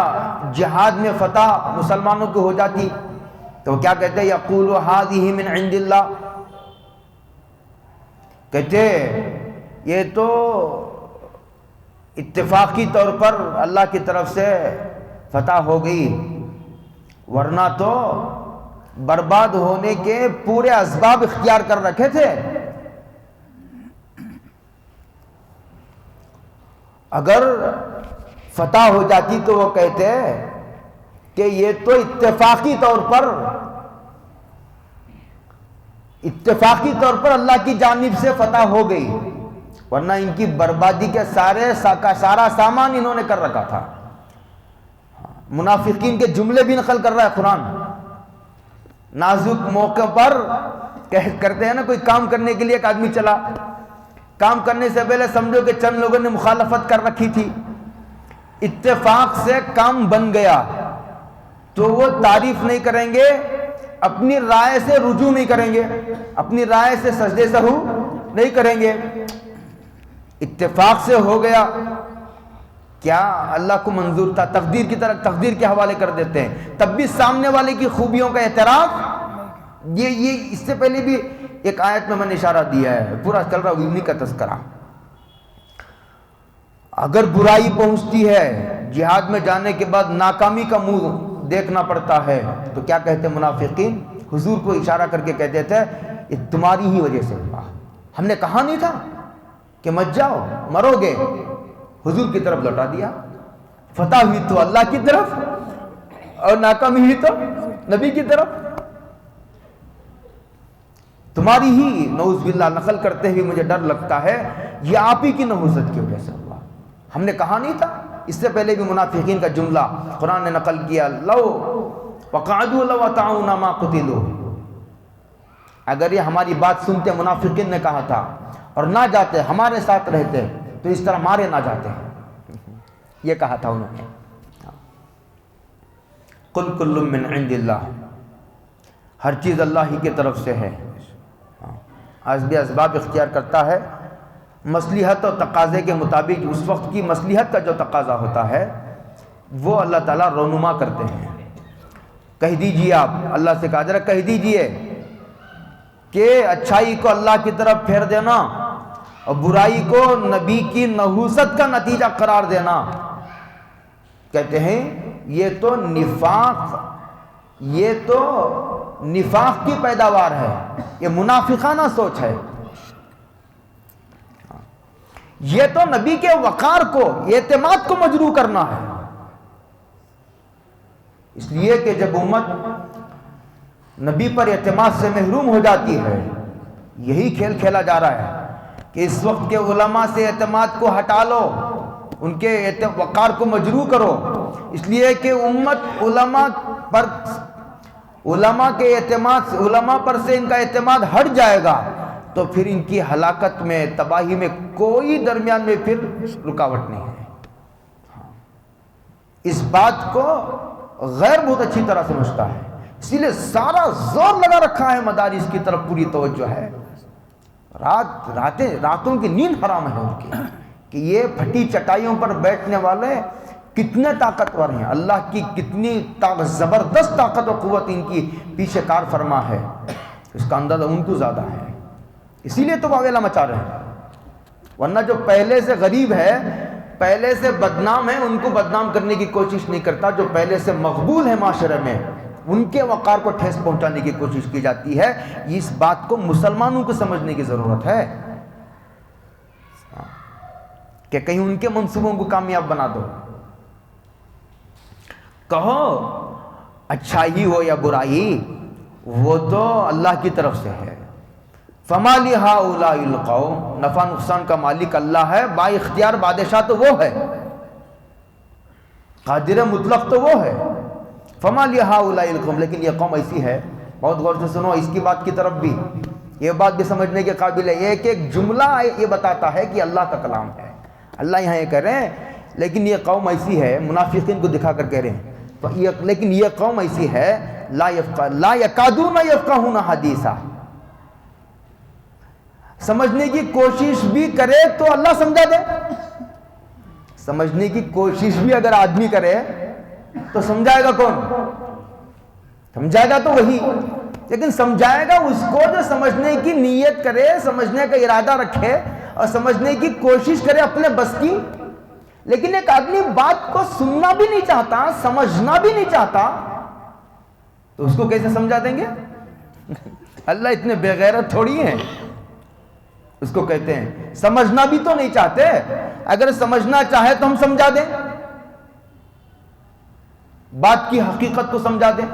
جہاد میں فتح مسلمانوں کو ہو جاتی تو وہ کیا کہتے ہیں؟ یقول هذه من عند اللہ، کہتے یہ تو اتفاقی طور پر اللہ کی طرف سے فتح ہو گئی، ورنہ تو برباد ہونے کے پورے اسباب اختیار کر رکھے تھے۔ اگر فتح ہو جاتی تو وہ کہتے کہ یہ تو اتفاقی طور پر اللہ کی جانب سے فتح ہو گئی، ورنہ ان کی بربادی کے سارا سامان انہوں نے کر رکھا تھا۔ منافقین کے جملے بھی نقل کر رہا ہے قرآن۔ نازک موقع پر کرتے ہیں نا، کوئی کام کرنے کے لیے ایک آدمی چلا، کام کرنے سے پہلے سمجھو کہ چند لوگوں نے مخالفت کر رکھی تھی، اتفاق سے کام بن گیا تو وہ تعریف نہیں کریں گے، اپنی رائے سے رجوع نہیں کریں گے، اپنی رائے سے سجدے سہو نہیں کریں گے۔ اتفاق سے ہو گیا، کیا اللہ کو منظور تھا؟ تقدیر کی طرح تقدیر کے حوالے کر دیتے ہیں، تب بھی سامنے والے کی خوبیوں کا اعتراف۔ یہ اس سے پہلے بھی ایک آیت میں نے اشارہ دیا ہے، پورا چل رہا انہی کا تذکرہ۔ اگر برائی پہنچتی ہے، جہاد میں جانے کے بعد ناکامی کا منہ دیکھنا پڑتا ہے، تو کیا کہتے ہیں منافقین؟ حضور کو اشارہ کر کے کہتے تھے یہ تمہاری ہی وجہ سے ہوا، ہم نے کہا نہیں تھا کہ مت جاؤ مرو گے؟ حضور کی طرف لوٹا دیا۔ فتح ہوئی تو اللہ کی طرف اور ناکامی ہوئی تو نبی کی طرف۔ تمہاری ہی نعوذ باللہ نقل کرتے ہوئے مجھے ڈر لگتا ہے یہ آپ ہی کی نحوست کی وجہ سے ہوا، ہم نے کہا نہیں تھا؟ اس سے پہلے بھی منافقین کا جملہ قرآن نے نقل کیا، لو وقعدوا لو اطاعونا ما قتلوا، اگر یہ ہماری بات سنتے، منافقین نے کہا تھا، اور نہ جاتے ہمارے ساتھ رہتے تو اس طرح مارے نہ جاتے، یہ کہا تھا انہوں نے۔ قل کل من عند اللہ، ہر چیز اللہ ہی کی طرف سے ہے۔ آج بھی اسباب اختیار کرتا ہے، مصلحت اور تقاضے کے مطابق اس وقت کی مصلحت کا جو تقاضا ہوتا ہے وہ اللہ تعالیٰ رونما کرتے ہیں۔ کہہ دیجئے، آپ اللہ سے کہا جرا کہہ دیجئے کہ اچھائی کو اللہ کی طرف پھیر دینا اور برائی کو نبی کی نحوست کا نتیجہ قرار دینا، کہتے ہیں یہ تو نفاق کی پیداوار ہے، یہ منافقانہ سوچ ہے، یہ تو نبی کے وقار کو، اعتماد کو مجروح کرنا ہے۔ اس لیے کہ جب امت نبی پر اعتماد سے محروم ہو جاتی ہے، یہی کھیل کھیلا جا رہا ہے کہ اس وقت کے علماء سے اعتماد کو ہٹا لو، ان کے وقار کو مجروح کرو، اس لیے کہ امت علماء پر سے ان کا اعتماد ہٹ جائے گا تو پھر ان کی ہلاکت میں، تباہی میں کوئی درمیان میں پھر رکاوٹ نہیں ہے۔ اس بات کو غیر بہت اچھی طرح سمجھتا ہے، اسی لیے سارا زور لگا رکھا ہے مدارس کی طرف، پوری توجہ ہے، راتوں کی نیند حرام ہے ان کی، کہ یہ پھٹی چٹائیوں پر بیٹھنے والے کتنے طاقتور ہیں، اللہ کی کتنی زبردست طاقت و قوت ان کی پیچھے کار فرما ہے، اس کا اندازہ ان کو زیادہ ہے، اسی لیے تو واویلا مچا رہے ہیں۔ ورنہ جو پہلے سے غریب ہے، پہلے سے بدنام ہے، ان کو بدنام کرنے کی کوشش نہیں کرتا، جو پہلے سے مقبول ہے معاشرے میں ان کے وقار کو ٹھیس پہنچانے کی کوشش کی جاتی ہے۔ اس بات کو مسلمانوں کو سمجھنے کی ضرورت ہے کہ کہیں ان کے منصوبوں کو کامیاب بنا دو۔ کہو اچھائی ہو یا برائی وہ تو اللہ کی طرف سے ہے۔ فما لہؤلاء القوم، نفع نقصان کا مالک اللہ ہے، با اختیار بادشاہ تو وہ ہے، قادر مطلق تو وہ ہے۔ فما لہؤلاء القوم، لیکن یہ قوم ایسی ہے، بہت غور سے سنو اس کی بات کی طرف بھی، یہ بات بھی سمجھنے کے قابل ہے، ایک جملہ یہ بتاتا ہے کہ اللہ کا کلام ہے، اللہ یہاں یہ کہہ رہے ہیں لیکن یہ قوم ایسی ہے، منافقین کو دکھا کر کہہ رہے ہیں لیکن یہ قوم ایسی ہے لا یکادون یفقہون حدیثا، سمجھنے کی کوشش بھی کرے تو اللہ سمجھا دے، سمجھنے کی کوشش بھی اگر آدمی کرے تو سمجھائے گا کون؟ سمجھائے گا تو وہی، لیکن سمجھائے گا اس کو جو سمجھنے کی نیت کرے، سمجھنے کا ارادہ رکھے، اور سمجھنے کی کوشش کرے اپنے بس کی، لیکن ایک آدمی بات کو سننا بھی نہیں چاہتا، سمجھنا بھی نہیں چاہتا، تو اس کو کیسے سمجھا دیں گے؟ اللہ اتنے بے غیرت تھوڑی ہیں. اس کو کہتے ہیں سمجھنا بھی تو نہیں چاہتے. اگر سمجھنا چاہے تو ہم سمجھا دیں، بات کی حقیقت کو سمجھا دیں.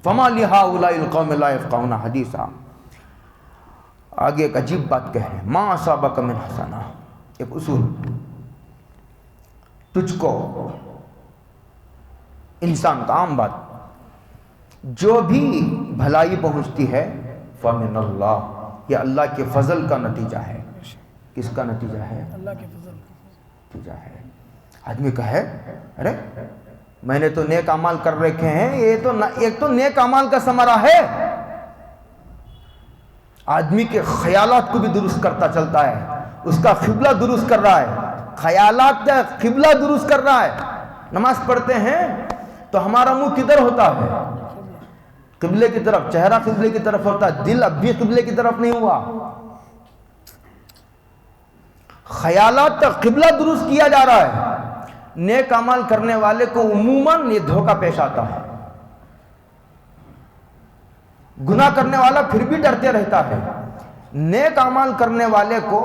فما لہؤلاء القوم لا یفقهون حدیثا. آگے ایک عجیب بات کہہ رہے ہیں، ما اصابک من حسنہ. ایک اصول، تجھ کو انسان کا عام بات، جو بھی بھلائی پہنچتی ہے فمن اللہ، یہ اللہ کے فضل کا نتیجہ ہے. کس کا نتیجہ ہے؟ اللہ کے فضل کا نتیجہ ہے. آدمی کہے ارے میں نے تو نیک اعمال کر رکھے ہیں، یہ تو ایک تو نیک اعمال کا ثمرہ ہے. آدمی کے خیالات کو بھی درست کرتا چلتا ہے، اس کا قبلہ درست کر رہا ہے، خیالات کا قبلہ درست کر رہا ہے. نماز پڑھتے ہیں تو ہمارا منہ کدھر ہوتا ہے؟ قبلے کی طرف. چہرہ قبلے کی طرف ہوتا ہے، دل اب بھی قبلے کی طرف نہیں ہوا. خیالات کا قبلہ درست کیا جا رہا ہے. نیک عمل کرنے والے کو عموماً یہ دھوکہ پیش آتا ہے. گناہ کرنے والا پھر بھی ڈرتے رہتا ہے. نیک عمل کرنے والے کو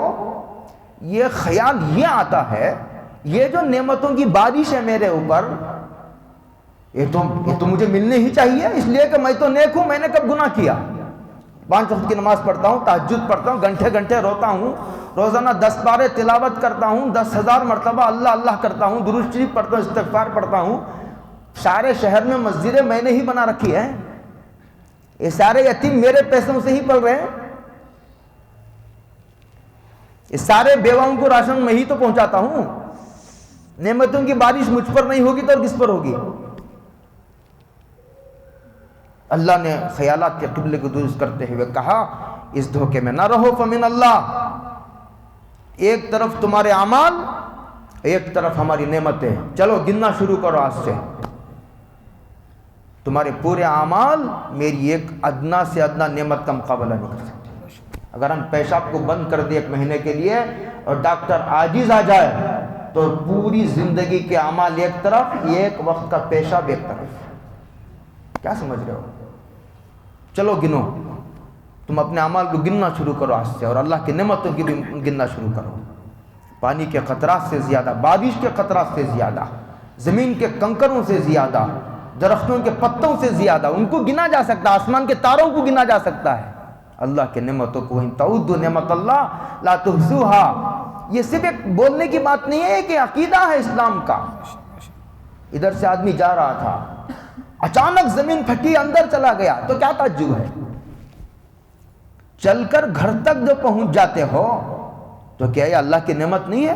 یہ خیال یہ آتا ہے، یہ جو نعمتوں کی بارش ہے میرے اوپر، یہ تو مجھے ملنے ہی چاہیے، اس لیے کہ میں تو نیک ہوں، میں نے کب گناہ کیا؟ 5 وقت کی نماز پڑھتا ہوں، تہجد پڑھتا ہوں، گھنٹے گھنٹے روتا ہوں، روزانہ 10 بارے تلاوت کرتا ہوں، 10,000 مرتبہ اللہ اللہ کرتا ہوں، درود شریف پڑھتا ہوں، استغفار پڑھتا ہوں. سارے شہر میں مسجدیں میں نے ہی بنا رکھی ہے، یہ سارے یتیم میرے پیسوں سے ہی پل رہے ہیں، یہ سارے بیواؤں کو راشن میں ہی تو پہنچاتا ہوں. نعمتوں کی بارش مجھ پر نہیں ہوگی تو اور کس پر ہوگی؟ اللہ نے خیالات کے قبلے کو درست کرتے ہوئے کہا اس دھوکے میں نہ رہو. فمن اللہ، ایک طرف تمہارے اعمال، ایک طرف ہماری نعمتیں. چلو گننا شروع کرو آج سے. تمہارے پورے اعمال میری ایک ادنا سے ادنا نعمت کا مقابلہ نہیں کر سکتے. اگر ہم پیشاب کو بند کر دیں 1 مہینے کے لیے اور ڈاکٹر عاجز آ جائے تو پوری زندگی کے اعمال ایک طرف، ایک وقت کا پیشاب ایک طرف. کیا سمجھ رہے ہو؟ چلو گنو، تم اپنے اعمال کو گننا شروع کرو آج سے، اور اللہ کی نعمتوں کی بھی گننا شروع کرو. پانی کے قطرات سے زیادہ، بارش کے قطرات سے زیادہ، زمین کے کنکروں سے زیادہ، درختوں کے پتوں سے زیادہ ان کو گنا جا سکتا ہے، آسمان کے تاروں کو گنا جا سکتا ہے. اللہ کے نعمتوں کو ان تعدوا نعمت اللہ لا تحصوها. یہ صرف ایک بولنے کی بات نہیں ہے، کہ عقیدہ ہے اسلام کا. ادھر سے آدمی جا رہا تھا، اچانک زمین پھٹی، اندر چلا گیا تو کیا تعجب ہے؟ چل کر گھر تک جو پہنچ جاتے ہو تو کیا یہ اللہ کی نعمت نہیں ہے؟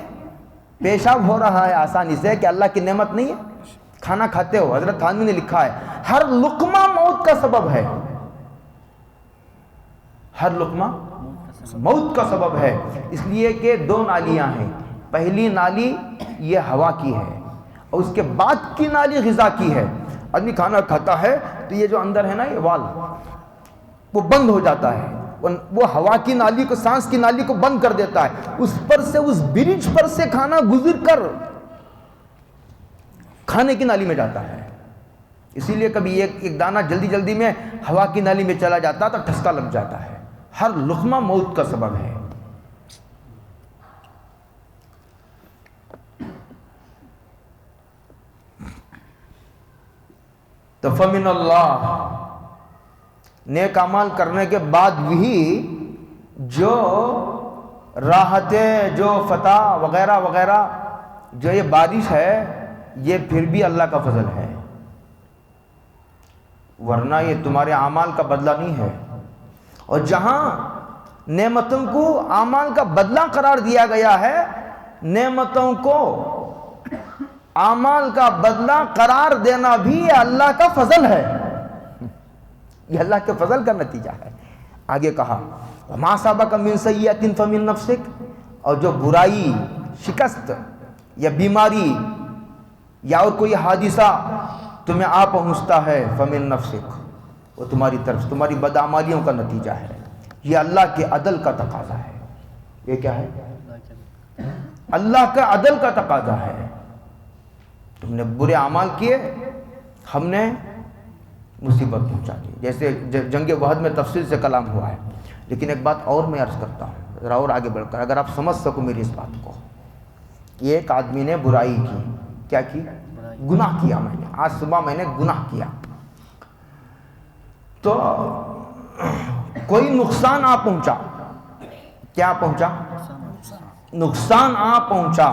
پیشاب ہو رہا ہے آسانی سے، کہ اللہ کی نعمت نہیں ہے؟ کھانا کھاتے ہو، حضرت تھانوی نے لکھا ہے ہر لقمہ موت کا سبب ہے. ہر لقمہ موت کا سبب ہے. اس لیے کہ 2 نالیاں ہیں. پہلی نالی یہ ہوا کی ہے، اور اس کے بعد کی نالی غذا کی ہے. آدمی کھانا کھاتا ہے تو یہ جو اندر ہے نا، یہ وال وہ بند ہو جاتا ہے، وہ ہوا کی نالی کو، سانس کی نالی کو بند کر دیتا ہے. اس پر سے، اس برج پر سے کھانا گزر کر کھانے کی نالی میں جاتا ہے. اسی لیے کبھی ایک دانہ جلدی جلدی میں ہوا کی نالی میں چلا جاتا تو ٹھسکا لگ جاتا ہے. ہر لقمہ موت کا سبب ہے. تو فمن اللہ، نیک اعمال کرنے کے بعد بھی جو راحتیں، جو فتح وغیرہ وغیرہ، جو یہ بارش ہے، یہ پھر بھی اللہ کا فضل ہے، ورنہ یہ تمہارے اعمال کا بدلہ نہیں ہے. اور جہاں نعمتوں کو اعمال کا بدلہ قرار دیا گیا ہے، نعمتوں کو اعمال کا بدلہ قرار دینا بھی یہ اللہ کا فضل ہے، یہ اللہ کے فضل کا نتیجہ ہے. آگے کہا وَمَا أَصَابَكَ مِن سَيِّئَةٍ فَمِن نَفْسِكَ، اور جو برائی، شکست یا بیماری یا اور کوئی حادثہ تمہیں پہنچتا ہے، فَمِن نَفْسِكَ، وہ تمہاری طرف، تمہاری بدعمالیوں کا نتیجہ ہے. یہ اللہ کے عدل کا تقاضا ہے. یہ کیا ہے؟ اللہ کا عدل کا تقاضا ہے. تم نے برے اعمال کیے، ہم نے مصیبت پہنچا دی. جیسے جنگ احد میں تفصیل سے کلام ہوا ہے. لیکن ایک بات اور میں عرض کرتا ہوں ذرا اور آگے بڑھ کر، اگر آپ سمجھ سکو میری اس بات کو. ایک آدمی نے برائی کی. کیا کی؟ گناہ کیا. میں نے آج صبح میں نے گناہ کیا، تو کوئی نقصان آ پہنچا. کیا پہنچا؟ نقصان آ پہنچا.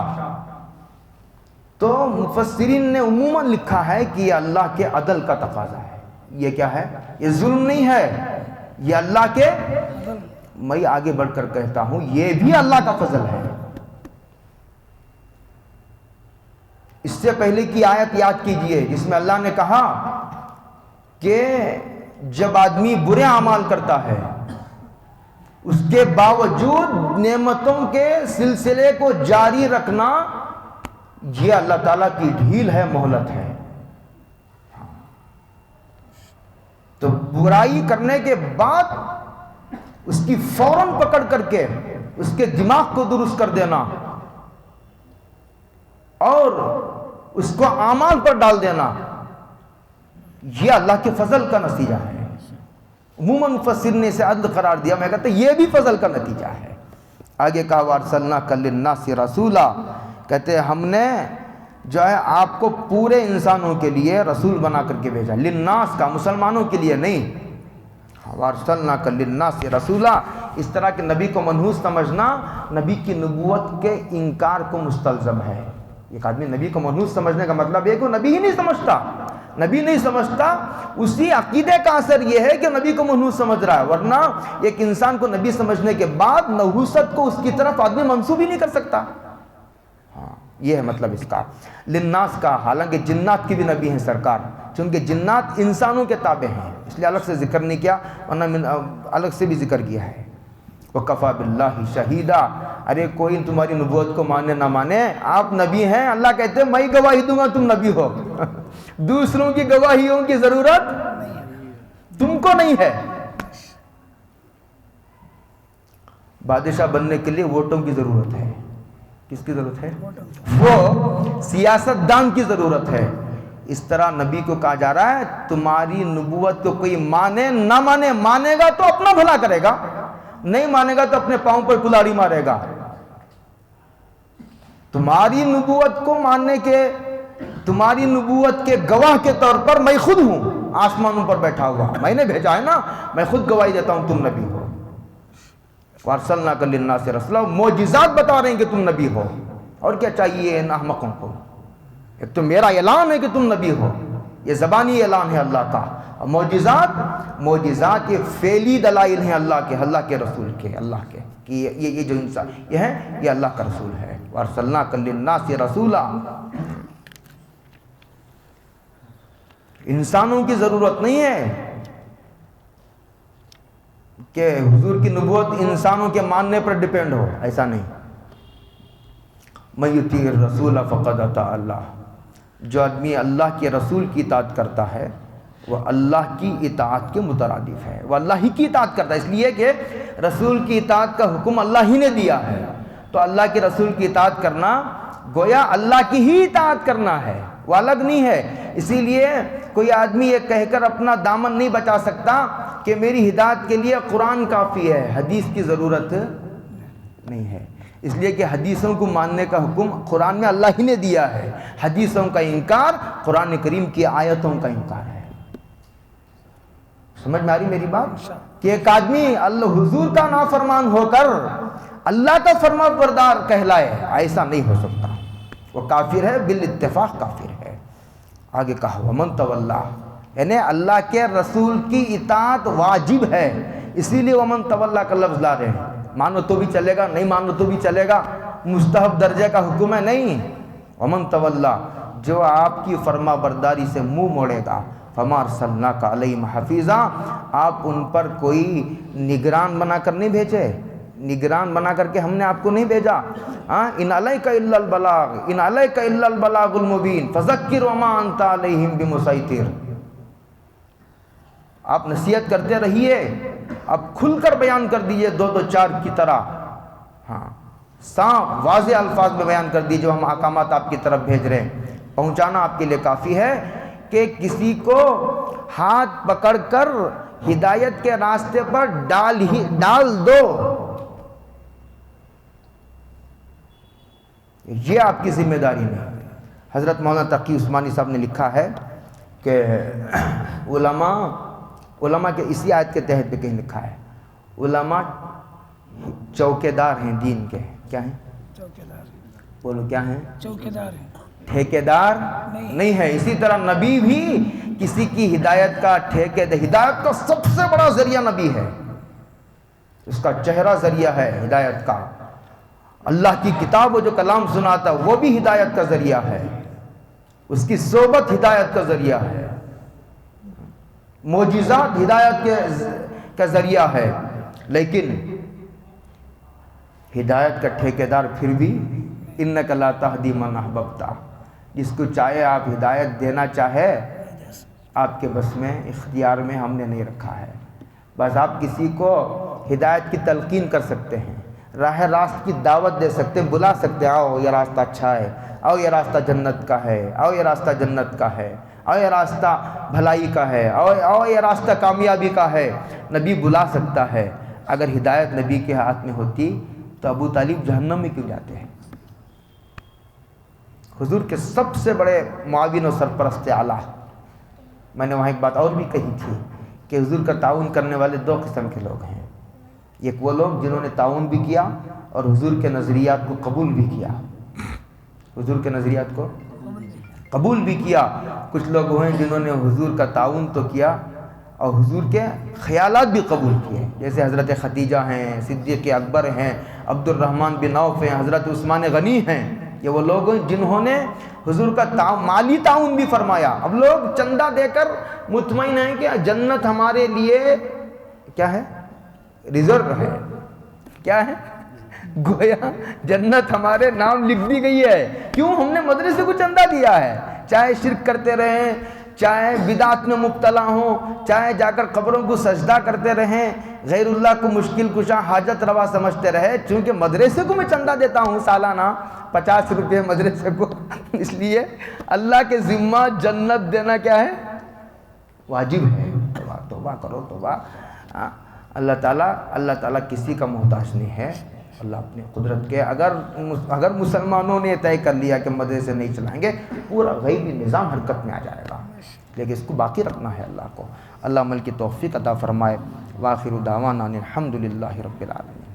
تو مفسرین نے عموماً لکھا ہے کہ یہ اللہ کے عدل کا تقاضا ہے. یہ کیا ہے؟ یہ ظلم نہیں ہے، یہ اللہ کے، میں آگے بڑھ کر کہتا ہوں یہ بھی اللہ کا فضل ہے. اس سے پہلے کی آیت یاد کیجئے جس میں اللہ نے کہا کہ جب آدمی برے اعمال کرتا ہے اس کے باوجود نعمتوں کے سلسلے کو جاری رکھنا، یہ اللہ تعالیٰ کی ڈھیل ہے، مہلت ہے. تو برائی کرنے کے بعد اس کی فوراً پکڑ کر کے اس کے دماغ کو درست کر دینا اور اس کو اعمال پر ڈال دینا، یہ اللہ کے فضل کا نتیجہ ہے. عموماً مفسر نے اسے عدل قرار دیا، میں کہتا یہ بھی فضل کا نتیجہ ہے. آگے کہا وَأَرْسَلْنَاكَ لِلنَّاسِ رَسُولًا، کہتے ہم نے جو ہے آپ کو پورے انسانوں کے لیے رسول بنا کر کے بھیجا. للناس کا مسلمانوں کے لیے نہیں. وَأَرْسَلْنَاكَ لِلنَّاسِ رَسُولًا، اس طرح کہ نبی کو منحوس سمجھنا نبی کی نبوت کے انکار کو مستلزم ہے. ایک آدمی نبی کو منحوس سمجھنے کا مطلب یہ کہ وہ نبی ہی نہیں سمجھتا. نبی نہیں سمجھتا، اسی عقیدے کا اثر یہ ہے کہ نبی کو منحوس سمجھ رہا ہے. ورنہ ایک انسان کو نبی سمجھنے کے بعد نحوست کو اس کی طرف آدمی منسوب ہی نہیں کر سکتا. ہاں یہ ہے مطلب اس کا. للناس کا، حالانکہ جنات کی بھی نبی ہیں سرکار، چونکہ جنات انسانوں کے تابع ہیں اس لیے الگ سے ذکر نہیں کیا، ورنہ الگ سے بھی ذکر کیا ہے. وَكَفَى بِاللَّهِ شَهِيدًا، ارے کوئی تمہاری نبوت کو مانے نہ مانے، آپ نبی ہیں. اللہ کہتے ہیں میں گواہی دوں گا تم نبی ہو. دوسروں کی گواہیوں کی ضرورت تم کو نہیں ہے. بادشاہ بننے کے لیے ووٹوں کی ضرورت ہے. کس کی ضرورت ہے؟ وہ سیاست دان کی ضرورت ہے. اس طرح نبی کو کہا جا رہا ہے تمہاری نبوت کو کوئی مانے نہ مانے، مانے گا تو اپنا بھلا کرے گا، نہیں مانے گا تو اپنے پاؤں پر کلاڑی مارے گا. تمہاری نبوت کو ماننے کے، تمہاری نبوت کے گواہ کے طور پر میں خود ہوں آسمانوں پر بیٹھا ہوا، میں نے بھیجا ہے نا، میں خود گواہی دیتا ہوں تم نبی ہو. وَأَرْسَلْنَاكَ لِلنَّاسِ رَسُولًا، معجزات بتا رہے ہیں کہ تم نبی ہو. اور کیا چاہیے ان احمقوں کو؟ ایک تو میرا اعلان ہے کہ تم نبی ہو، یہ زبانی اعلان ہے اللہ کا. معجزات یہ فعلی دلائل ہیں اللہ کے رسول کے، اللہ کے کہ یہ جو انسان یہ ہے یہ اللہ کا رسول ہے. وَأَرْسَلْنَاكَ لِلنَّاسِ رَسُولًا، انسانوں کی ضرورت نہیں ہے کہ حضور کی نبوت انسانوں کے ماننے پر ڈیپینڈ ہو، ایسا نہیں. مَن یُطِیعِ الرَّسُولَ فَقَدْ اطاع اللَّهَ، جو آدمی اللہ کے رسول کی اطاعت کرتا ہے وہ اللہ کی اطاعت کے مترادف ہے، وہ اللہ ہی کی اطاعت کرتا ہے. اس لیے کہ رسول کی اطاعت کا حکم اللہ ہی نے دیا ہے، تو اللہ کے رسول کی اطاعت کرنا گویا اللہ کی ہی اطاعت کرنا ہے، وہ الگ نہیں ہے. اسی لیے کوئی آدمی یہ کہہ کر اپنا دامن نہیں بچا سکتا کہ میری ہدایت کے لیے قرآن کافی ہے، حدیث کی ضرورت نہیں ہے. اس لیے کہ حدیثوں کو ماننے کا حکم قرآن میں اللہ ہی نے دیا ہے. حدیثوں کا انکار قرآن کریم کی آیتوں کا انکار ہے. سمجھ میں آ رہی میری بات؟ کہ ایک آدمی اللہ حضور کا نافرمان ہو کر اللہ کا فرما بردار کہلائے، ایسا نہیں ہو سکتا. وہ کافر ہے، بالاتفاق کافر ہے. آگے کہا وَمَن تَوَلَّا، یعنی اللہ کے رسول کی اطاعت واجب ہے، اسی لیے وَمَن تَوَلَّا کا لفظ لا رہے ہیں. مانو تو بھی چلے گا، نہیں مانو تو بھی چلے گا، مستحب درجے کا حکم ہے نہیں. وَمَن تَوَلَّا، جو آپ کی فرما برداری سے منہ موڑے گا، فَمَا أَرْسَلْنَاكَ عَلَيْهِمْ حَفِيظًا، آپ ان پر کوئی نگران بنا کر نہیں بھیجے، نگران بنا کر کے ہم نے آپ کو نہیں بھیجا. ان علیک الا البلاغ، ان علیک الا البلاغ المبین فذکر وما انت علیہم بمسیطر. آپ نصیحت کرتے رہیے، آپ کھل کر بیان کر دیجئے 2 2 4 کی طرح، ہاں صاف واضح الفاظ میں بیان کر دیجئے جو ہم احکامات آپ کی طرف بھیج رہے ہیں۔ پہنچانا آپ کے لیے کافی ہے کہ کسی کو ہاتھ پکڑ کر ہدایت کے راستے پر ڈال دو، یہ آپ کی ذمہ داری نہیں۔ حضرت مولانا تقی عثمانی صاحب نے لکھا ہے کہ علماء کے اسی آیت کے تحت بھی کہیں لکھا ہے، علماء چوکیدار ہیں دین کے۔ کیا ہیں؟ چوکیدار۔ بولو کیا ہیں؟ چوکیدار ہیں، ٹھیکیدار نہیں ہے۔ اسی طرح نبی بھی کسی کی ہدایت کا ہدایت کا سب سے بڑا ذریعہ نبی ہے، اس کا چہرہ ذریعہ ہے ہدایت کا۔ اللہ کی کتاب وہ جو کلام سناتا وہ بھی ہدایت کا ذریعہ ہے، اس کی صحبت ہدایت کا ذریعہ ہے، معجزات ہدایت کا ذریعہ ہے، لیکن ہدایت کا ٹھیکیدار پھر بھی انک لا تہدی من احببت، جس کو چاہے آپ ہدایت دینا چاہے آپ کے بس میں اختیار میں ہم نے نہیں رکھا ہے۔ بس آپ کسی کو ہدایت کی تلقین کر سکتے ہیں، راہ راست کی دعوت دے سکتے ہیں، بلا سکتے ہیں آؤ یہ راستہ اچھا ہے، آؤ یہ راستہ جنت کا ہے، آؤ یہ راستہ جنت کا ہے، آؤ یہ راستہ بھلائی کا ہے، آؤ یہ راستہ کامیابی کا ہے۔ نبی بلا سکتا ہے۔ اگر ہدایت نبی کے ہاتھ میں ہوتی تو ابو طالب جہنم میں کیوں جاتے ہیں؟ حضور کے سب سے بڑے معاون و سرپرست اعلیٰ، میں نے وہاں ایک بات اور بھی کہی تھی کہ حضور کا تعاون کرنے والے 2 قسم کے لوگ ہیں، ایک وہ لوگ جنہوں نے تعاون بھی کیا اور حضور کے نظریات کو قبول بھی کیا، حضور کے نظریات کو قبول بھی کیا۔ کچھ لوگ وہ ہیں جنہوں نے حضور کا تعاون تو کیا اور حضور کے خیالات بھی قبول کیے، جیسے حضرت خدیجہ ہیں، صدیق اکبر ہیں، عبد الرحمن بن عوف ہیں، حضرت عثمان غنی ہیں۔ یہ وہ لوگ ہیں جنہوں نے حضور کا مالی تعاون بھی فرمایا۔ اب لوگ چندہ دے کر مطمئن ہیں کہ جنت ہمارے لیے کیا ہے؟ ریزرو ہے۔ کیا ہے؟ گویا جنت ہمارے نام لکھ دی گئی ہے۔ کیوں؟ ہم نے مدرسے کو چندہ دیا ہے، چاہے شرک کرتے رہیں، چاہے بدعت میں مبتلا ہوں، چاہے جا کر قبروں کو سجدہ کرتے رہیں، غیر اللہ کو مشکل کشا حاجت روا سمجھتے رہے، چونکہ مدرسے کو میں چندہ دیتا ہوں سالانہ 50 روپے مدرسے کو، اس لیے اللہ کے ذمہ جنت دینا کیا ہے؟ واجب ہے۔ توبہ کرو توبہ۔ اللہ تعالیٰ کسی کا محتاج نہیں ہے، اللہ اپنی قدرت کے اگر مسلمانوں نے طے کر لیا کہ مدرسے نہیں چلائیں گے، پورا غیبی نظام حرکت میں آ جائے گا، لیکن اس کو باقی رکھنا ہے اللہ کو۔ اللہ عمل کی توفیق عطا فرمائے۔ وآخر دعوانا الحمد للہ رب العالمین۔